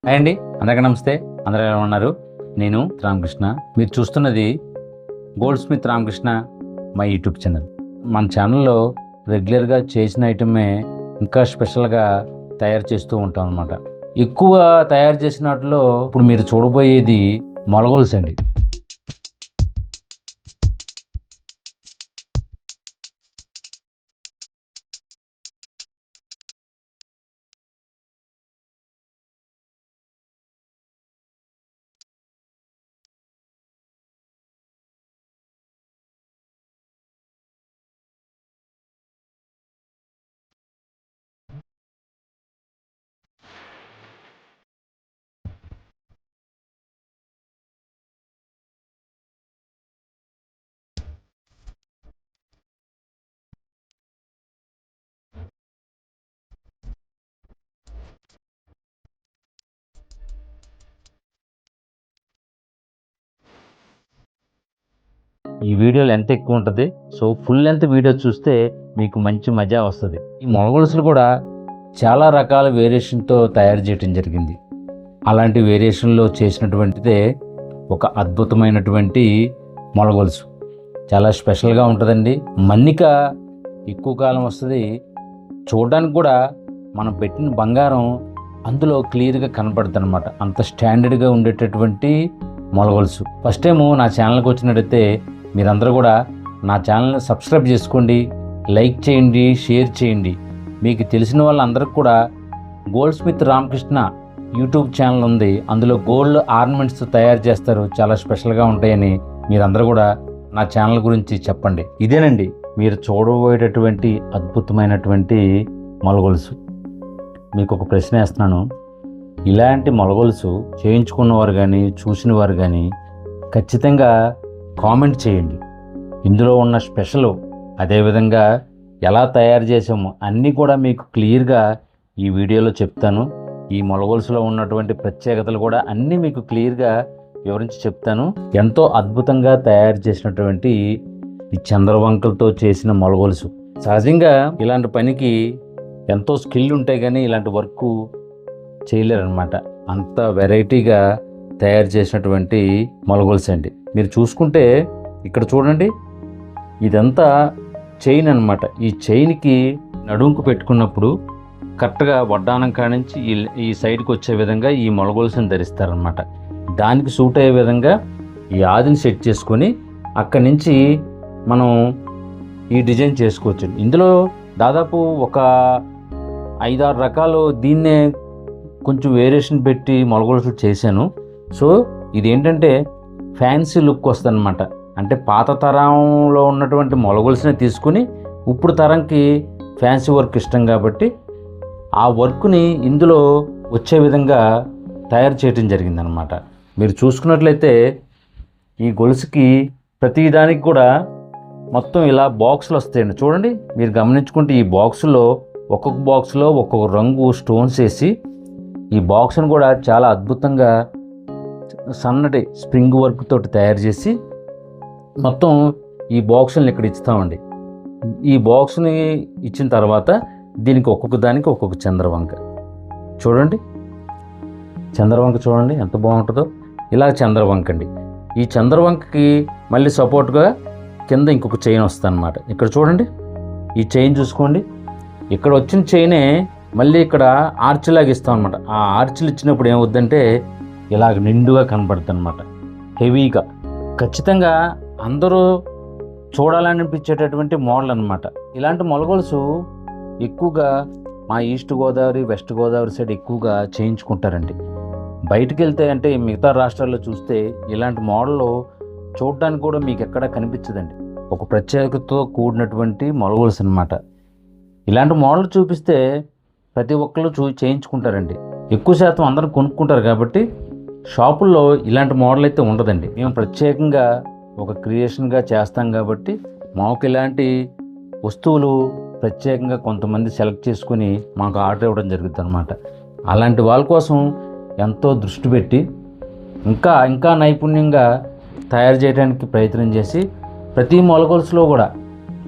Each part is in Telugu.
హాయ్ అండి, అందరికీ నమస్తే. అందరూ ఎలా ఉన్నారు? నేను రామకృష్ణ. మీరు చూస్తున్నది gold Smith Ramakrishna my YouTube channel. మన ఛానల్లో రెగ్యులర్గా చేసిన ఐటమే ఇంకా స్పెషల్గా తయారు చేస్తూ ఉంటాం అన్నమాట. ఎక్కువ తయారు చేసిన వాటిలో ఇప్పుడు మీరు చూడబోయేది మొలగొలుసు అండి. ఈ వీడియో లెంత్ ఎక్కువ ఉంటుంది, సో ఫుల్ లెంత్ వీడియో చూస్తే మీకు మంచి మజా వస్తుంది. ఈ మొలగొలుసులు కూడా చాలా రకాల వేరియేషన్తో తయారు చేయడం జరిగింది. అలాంటి వేరియేషన్లో చేసినటువంటిదే ఒక అద్భుతమైనటువంటి మొలగొలుసు. చాలా స్పెషల్గా ఉంటుందండి. మన్నిక ఎక్కువ కాలం వస్తుంది. చూడడానికి కూడా మనం పెట్టిన బంగారం అందులో క్లియర్గా కనపడుతుంది అనమాట. అంత స్టాండర్డ్గా ఉండేటటువంటి మొలగొలుసు. ఫస్ట్ టైం నా ఛానల్కి వచ్చినట్టయితే మీరందరూ కూడా నా ఛానల్ని సబ్స్క్రైబ్ చేసుకోండి, లైక్ చేయండి, షేర్ చేయండి. మీకు తెలిసిన వాళ్ళందరికీ కూడా gold Smith Ramakrishna YouTube channel ఉంది. అందులో గోల్డ్ ఆర్నమెంట్స్ తయారు చేస్తారు, చాలా స్పెషల్గా ఉంటాయని మీరందరూ కూడా నా ఛానల్ గురించి చెప్పండి. ఇదేనండి మీరు చూడబోయేటటువంటి అద్భుతమైనటువంటి మొలగొలుసు. మీకు ఒక ప్రశ్న వేస్తున్నాను. ఇలాంటి మొలగొలుసు చేయించుకున్నవారు కానీ చూసిన వారు కానీ ఖచ్చితంగా కామెంట్ చేయండి. ఇందులో ఉన్న స్పెషల్, అదేవిధంగా ఎలా తయారు చేసామో అన్నీ కూడా మీకు క్లియర్గా ఈ వీడియోలో చెప్తాను. ఈ మొలగొలుసులో ఉన్నటువంటి ప్రత్యేకతలు కూడా అన్నీ మీకు క్లియర్గా వివరించి చెప్తాను. ఎంతో అద్భుతంగా తయారు చేసినటువంటి ఈ చంద్రవంకలతో చేసిన మొలగొలుసు. సహజంగా ఇలాంటి పనికి ఎంతో స్కిల్ ఉంటాయి కానీ ఇలాంటి వర్క్ చేయలేరనమాట. అంత వెరైటీగా తయారు చేసినటువంటి మొలగొలుసు అండి. మీరు చూసుకుంటే ఇక్కడ చూడండి, ఇదంతా చైన్ అనమాట. ఈ చైన్కి నడుంకు పెట్టుకున్నప్పుడు కరెక్ట్గా వడ్డానం కానించి ఈ సైడ్కి వచ్చే విధంగా ఈ మొలగొలుసుని ధరిస్తారనమాట. దానికి సూట్ అయ్యే విధంగా ఈ ఆదిని సెట్ చేసుకొని అక్కడి నుంచి మనం ఈ డిజైన్ చేసుకోవచ్చు. ఇందులో దాదాపు ఒక 5-6 రకాలు దీన్నే కొంచెం వేరియేషన్ పెట్టి మొలగొలుసు చేశాను. సో ఇదేంటంటే ఫ్యాన్సీ లుక్ వస్తుందన్నమాట. అంటే పాత తరంలో ఉన్నటువంటి మొలగొలుసుని తీసుకుని ఇప్పుడు తరంకి ఫ్యాన్సీ వర్క్ ఇష్టం కాబట్టి ఆ వర్క్ని ఇందులో వచ్చే విధంగా తయారు చేయడం జరిగిందనమాట. మీరు చూసుకున్నట్లయితే ఈ గొలుసుకి ప్రతి దానికి కూడా మొత్తం ఇలా బాక్సులు వస్తాయండి. చూడండి, మీరు గమనించుకుంటే ఈ బాక్సులో ఒక్కొక్క బాక్స్లో ఒక్కొక్క రంగు స్టోన్స్ వేసి ఈ బాక్స్ను కూడా చాలా అద్భుతంగా సన్నటి స్ప్రింగ్ వర్క్ తోటి తయారు చేసి మొత్తం ఈ బాక్సులను ఇక్కడ ఇస్తామండి. ఈ బాక్స్ని ఇచ్చిన తర్వాత దీనికి ఒక్కొక్క దానికి ఒక్కొక్క చంద్రవంక. చూడండి, చంద్రవంక చూడండి ఎంత బాగుంటుందో. ఇలా చంద్రవంక అండి. ఈ చంద్రవంకకి మళ్ళీ సపోర్ట్గా కింద ఇంకొక చైన్ వస్తుంది అనమాట. ఇక్కడ చూడండి, ఈ చైన్ చూసుకోండి. ఇక్కడ వచ్చిన చైనే మళ్ళీ ఇక్కడ ఆర్చ్లాగా ఇస్తాం అనమాట. ఆ ఆర్చ్లు ఇచ్చినప్పుడు ఏమవుద్దంటే ఇలాగ నిండుగా కనపడుతుంది అనమాట, హెవీగా. ఖచ్చితంగా అందరూ చూడాలనిపించేటటువంటి మోడల్ అనమాట. ఇలాంటి మొలగొలుసు ఎక్కువగా మా east Godavari, west Godavari side ఎక్కువగా చేయించుకుంటారండి. బయటికి వెళ్తే అంటే మిగతా రాష్ట్రాల్లో చూస్తే ఇలాంటి మోడల్ చూడడానికి కూడా మీకు ఎక్కడ కనిపించదండి. ఒక ప్రత్యేకతతో కూడినటువంటి మొలగొలుసు అనమాట. ఇలాంటి మోడల్ చూపిస్తే ప్రతి ఒక్కళ్ళు చేయించుకుంటారండి. ఎక్కువ శాతం అందరూ కొనుక్కుంటారు కాబట్టి షాపుల్లో ఇలాంటి మోడల్ అయితే ఉండదండి. మేము ప్రత్యేకంగా ఒక క్రియేషన్గా చేస్తాం కాబట్టి మాకు ఇలాంటి వస్తువులు ప్రత్యేకంగా కొంతమంది సెలెక్ట్ చేసుకుని మాకు ఆర్డర్ ఇవ్వడం జరుగుతుంది అనమాట. అలాంటి వాళ్ళ కోసం ఎంతో దృష్టి పెట్టి ఇంకా నైపుణ్యంగా తయారు చేయడానికి ప్రయత్నం చేసి ప్రతి మొలగొలుసులో కూడా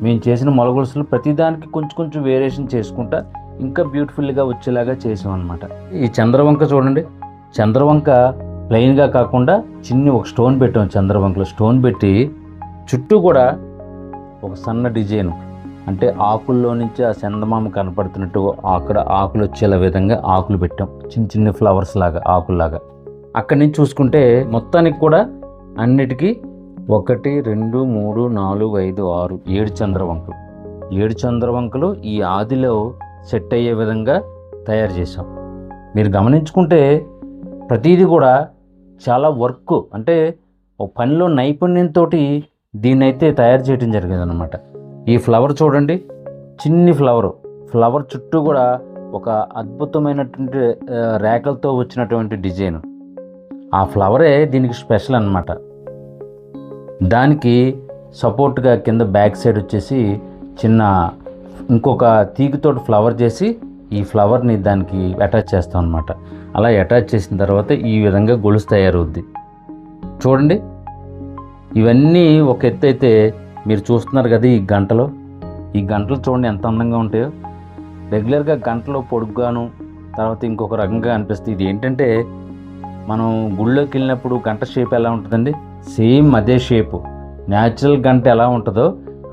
మేము చేసిన మొలగొలుసులు ప్రతిదానికి కొంచెం వేరియేషన్ చేసుకుంటా ఇంకా బ్యూటిఫుల్గా వచ్చేలాగా చేసాం అనమాట. ఈ చంద్రవంక చూడండి చంద్రవంక ప్లెయిన్గా కాకుండా చిన్ని ఒక స్టోన్ పెట్టాం. చంద్రవంకలో స్టోన్ పెట్టి చుట్టూ కూడా ఒక సన్న డిజైన్, అంటే ఆకుల్లో నుంచి ఆ చందమామ కనపడుతున్నట్టు అక్కడ ఆకులు వచ్చేలా విధంగా ఆకులు పెట్టాం, చిన్న చిన్న ఫ్లవర్స్ లాగా, ఆకుల్లాగా. అక్కడి నుంచి చూసుకుంటే మొత్తానికి కూడా అన్నిటికీ 1 2 3 4 5 6 7 చంద్రవంకలు. 7 చంద్రవంకలు ఈ ఆదిలో సెట్ అయ్యే విధంగా తయారు చేసాం. మీరు గమనించుకుంటే ప్రతిదీ కూడా చాలా వర్క్, అంటే ఒక పనిలో నైపుణ్యంతో దీన్నైతే తయారు చేయడం జరిగింది అనమాట. ఈ ఫ్లవర్ చూడండి, చిన్ని ఫ్లవర్ చుట్టూ కూడా ఒక అద్భుతమైనటువంటి రేఖలతో వచ్చినటువంటి డిజైన్. ఆ ఫ్లవరే దీనికి స్పెషల్ అన్నమాట. దానికి సపోర్ట్గా కింద బ్యాక్ సైడ్ వచ్చేసి చిన్న ఇంకొక తీగతోటి ఫ్లవర్ చేసి ఈ ఫ్లవర్ని దానికి అటాచ్ చేస్తాం అనమాట. అలా అటాచ్ చేసిన తర్వాత ఈ విధంగా గొలుసు తయారవుద్ది. చూడండి, ఇవన్నీ ఒక ఎత్తు అయితే మీరు చూస్తున్నారు కదా, ఈ గంటలు చూడండి ఎంత అందంగా ఉంటాయో. రెగ్యులర్గా గంటలు పొడుగ్గాను, తర్వాత ఇంకొక రకంగా అనిపిస్తుంది. ఇది ఏంటంటే మనం గుళ్ళోకి వెళ్ళినప్పుడు గంట షేప్ ఎలా ఉంటుందండి, సేమ్ అదే షేపు. న్యాచురల్ గంట ఎలా ఉంటుందో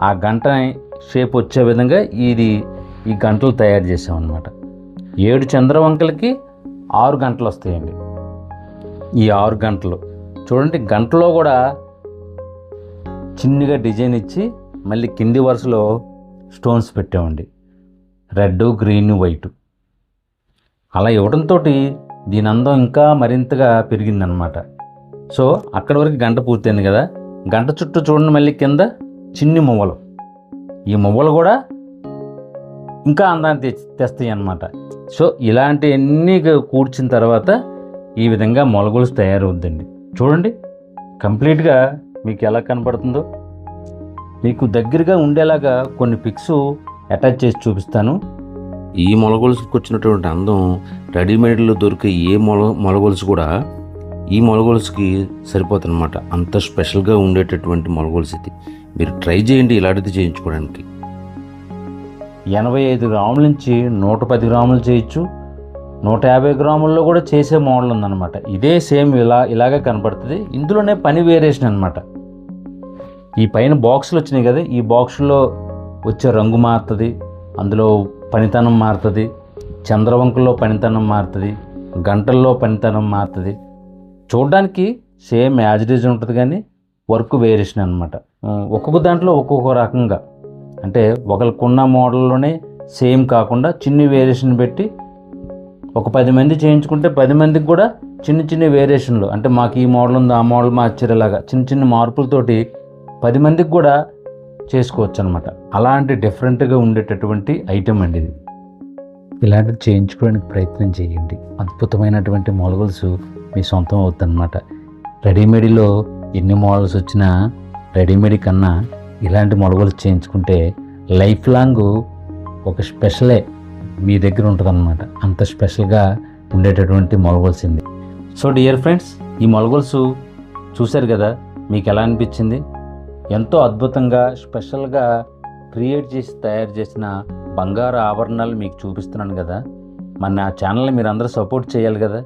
ఆ గంట షేప్ వచ్చే విధంగా ఈ గంటలు తయారు చేసాం అనమాట. 7 చంద్రవంకలకి 6 గంటలు వస్తాయండి. ఈ 6 గంటలు చూడండి, గంటలో కూడా చిన్నగా డిజైన్ ఇచ్చి మళ్ళీ కింది వరుసలో స్టోన్స్ పెట్టామండి, రెడ్, గ్రీన్, వైట్. అలా ఇవ్వడంతో దీని అందం ఇంకా మరింతగా పెరిగిందనమాట. సో అక్కడి వరకు గంట పూర్తయింది కదా, గంట చుట్టూ చూడండి మళ్ళీ కింద చిన్ని మువ్వలు. ఈ మువ్వలు కూడా ఇంకా అందాన్ని తెస్తాయి అన్నమాట. సో ఇలాంటివన్నీ కూర్చిన తర్వాత ఈ విధంగా మొలగొలుసు తయారవుద్దండి. చూడండి కంప్లీట్గా మీకు ఎలా కనపడుతుందో. మీకు దగ్గరగా ఉండేలాగా కొన్ని పిక్స్ అటాచ్ చేసి చూపిస్తాను. ఈ మొలగొలుసుకు వచ్చినటువంటి అందం రెడీమేడ్లో దొరికే ఏ మొలగొలుసు కూడా ఈ మొలగొలుసుకి సరిపోతుందన్నమాట. అంత స్పెషల్గా ఉండేటటువంటి మొలగొలుసు ఇది. మీరు ట్రై చేయండి ఇలాంటిది చేయించుకోవడానికి. 85 గ్రాముల నుంచి 110 గ్రాములు చేయొచ్చు, 150 గ్రాముల్లో కూడా చేసే మోడల్ ఉందన్నమాట. ఇదే సేమ్ ఇలాగే కనపడుతుంది. ఇందులోనే పని వేరియేషన్ అనమాట. ఈ పైన బాక్సులు వచ్చినాయి కదా, ఈ బాక్సుల్లో వచ్చే రంగు మారుతుంది, అందులో పనితనం మారుతుంది, చంద్రవంకల్లో పనితనం మారుతుంది, గంటల్లో పనితనం మారుతుంది. చూడడానికి సేమ్ యాజ్ ఇట్ ఈజ్ ఉంటుంది, కానీ వర్క్ వేరియేషన్ అనమాట. ఒక్కొక్క దాంట్లో ఒక్కొక్క రకంగా, అంటే ఒకరికున్న మోడల్లోనే సేమ్ కాకుండా చిన్ని వేరియేషన్ పెట్టి ఒక 10 మంది చేయించుకుంటే 10 మందికి కూడా చిన్న వేరియేషన్లు, అంటే మాకు ఈ మోడల్ ఉంది, ఆ మోడల్ మార్చేలాగా చిన్న మార్పులతోటి 10 మందికి కూడా చేసుకోవచ్చు అనమాట. అలాంటి డిఫరెంట్గా ఉండేటటువంటి ఐటెం అండి ఇది. ఇలాంటివి చేయించుకోవడానికి ప్రయత్నం చేయండి. అద్భుతమైనటువంటి మొలగొలుసు మీ సొంతం అవుతుంది అనమాట. రెడీమేడ్లో ఎన్ని మోడల్స్ వచ్చినా రెడీమేడ్ కన్నా ఇలాంటి మొలగొలుసు చేయించుకుంటే లైఫ్ లాంగ్ ఒక స్పెషలే మీ దగ్గర ఉంటుంది అనమాట. అంత స్పెషల్గా ఉండేటటువంటి మొలగొలుసింది. సో డియర్ ఫ్రెండ్స్, ఈ మొలగొలుసు చూశారు కదా, మీకు ఎలా అనిపించింది? ఎంతో అద్భుతంగా స్పెషల్గా క్రియేట్ చేసి తయారు చేసిన బంగారు ఆభరణాలు మీకు చూపిస్తున్నాను కదా. మన నా ఛానల్ని మీరు అందరూ సపోర్ట్ చేయాలి కదా.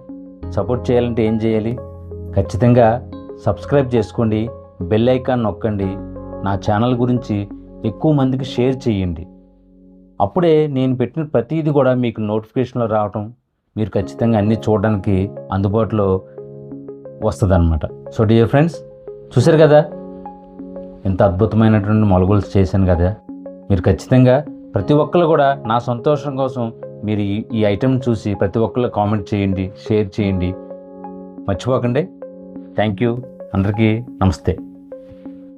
సపోర్ట్ చేయాలంటే ఏం చేయాలి? ఖచ్చితంగా సబ్స్క్రైబ్ చేసుకోండి, బెల్ ఐకాన్ నొక్కండి, నా ఛానల్ గురించి ఎక్కువ మందికి షేర్ చేయండి. అప్పుడే నేను పెట్టిన ప్రతిదీ కూడా మీకు నోటిఫికేషన్లో రావటం, మీరు ఖచ్చితంగా అన్నీ చూడడానికి అందుబాటులో వస్తుంది అన్నమాట. సో డియర్ ఫ్రెండ్స్, చూశారు కదా ఎంత అద్భుతమైనటువంటి మొలగొలుసు చేశాను కదా. మీరు ఖచ్చితంగా ప్రతి ఒక్కరు కూడా నా సంతోషం కోసం మీరు ఈ ఐటెం చూసి ప్రతి ఒక్కరు కామెంట్ చేయండి, షేర్ చేయండి, మర్చిపోకండి. Thank you. అందరికీ నమస్తే.